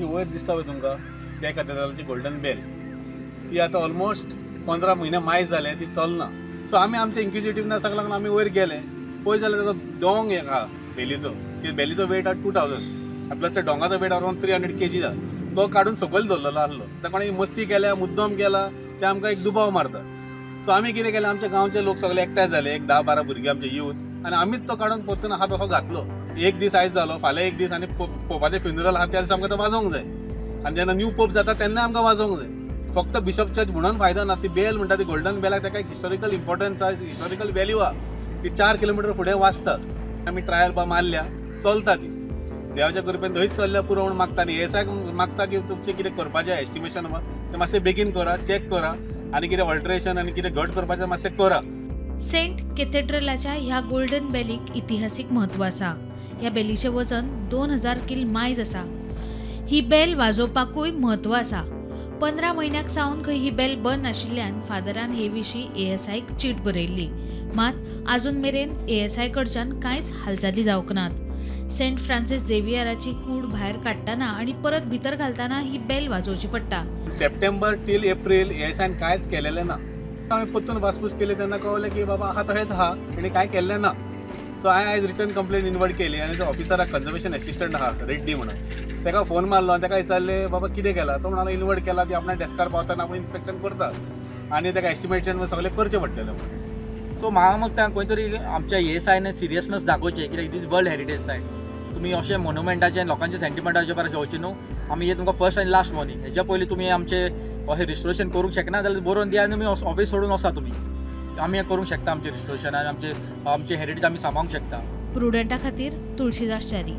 ही वयर दिसता पळय तुमकां त्या कॅथेड्रलाची गोल्डन बेल ती आतां ऑलमोस्ट 15 म्हयने मायज जाले ती चलना. सो आमी आमच्या इन्क्विजिटिवनेसाक लागून आमी वयर गेले पळय जाल्यार ताचो डोंग एक आहा बेलीचो वेट आहा 2000 प्लस त्या डोंगाचो वेट अरावंड 300 kg आहा. तो काडून सकयल दवरलेलो आसलो. ताका कोणी मस्ती केल्या मुद्दम केला ते आमकां एक दुबाव मारता. सो आमी कितें केलें आमच्या गांवचे लोक सगळे एकठांय जाले एक 10-12 भुरगे आमचे यूथ आनी आमीच तो काडून परतून हात असो घातलो. एक दीस आयज जालो फाल्यां एक दीस आनी पोपाचें फ्युनरल आहा त्या दिसा आमकां तो वाजोवंक जाय आनी जेन्ना न्यू पोप जाता तेन्ना आमकां वाजोवंक जाय. फक्त बिशप चर्च म्हणून फायदो ना. ती बेल म्हणटा ती गोल्डन बेलाक ताका एक हिस्टॉरिकल इम्पॉर्टन्स आहा हिस्टॉरिकल व्हॅल्यू आहा. ती 4 किलोमिटर फुडें वाजता. आमी ट्रायल मारल्या चलता ती देवाच्या कृपेन थंयच चल्ल्या पुरो म्हणून मागता आनी एसाक मागता की तुमचें कितें करपाचें एस्टिमेशन तें मातशें बेगीन करा चॅक करा आनी कितें ऑल्टरेशन आनी कितें घट करपाचें मातशें करा. सेंट कॅथेड्रलाच्या ह्या गोल्डन बेलीक इतिहासीक म्हत्व आसा. ह्या बेलीचें वजन 2000 किल मायज आसा. ही बेल वाजोवपाकूय म्हत्व आसा. 15 म्हयन्याक सावन खंय ही बेल बंद आशिल्ल्यान फादरान हे विशीं ASIक चीट बरयल्ली. मात आजून मेरेन ASI कडच्यान कांयच हालचाली जावंक नात. सेंट फ्रांसीस झेवियराची कूड भायर काडटना आनी परत भितर घालतना ही बेल वाजोवची पडटा. सप्टेंबर टील एप्रील ASIन कांयच केलेलें ना. आमी परतून वासपूस केली तेन्ना कळलें की बाबा आहा तशेंच आहा तेणी कांय केल्लें ना. सो हांवें आयज रिटर्न कंप्लेन इनवर्ट केली आनी जो ऑफिसराक कन्जर्वेशन एसिस्टंट आहा रेड्डी म्हणून ताका फोन मारलो आनी ताका विचारलें बाबा कितें केलां. तो म्हणालो इनवर्ट केला ती आपल्या डेस्कार पावतना आपूण इन्स्पेक्शन करता आनी ताका एस्टिमेशन सगळें करचें पडटलें. सो म्हाका मग खंय तरी आमच्या ASIन सिरियसनस दाखोवचें कित्याक इट इज वर्ल्ड हेरिटेज सायट. तुमी अशें मोन्युमेंटाचें लोकांचे सेंटिमेंटाचे पर अशें वचचें न्हू. आमी हे तुमकां फर्स्ट आनी लास्ट वॉर्निंग हेच्या पयलीं तुमी आमचे अशें रिस्टोरेशन करूंक शकना जाल्यार बरोवन दिया आनी तुमी ऑफिस सोडून वचा तुमी. आमी हें करूंक शकता आमचें रिस्टोरेशन आनी आमचे हेरिटेज आमी सांबाळूंक शकता. प्रुडंटा खातीर तुळशीदास च्यारी.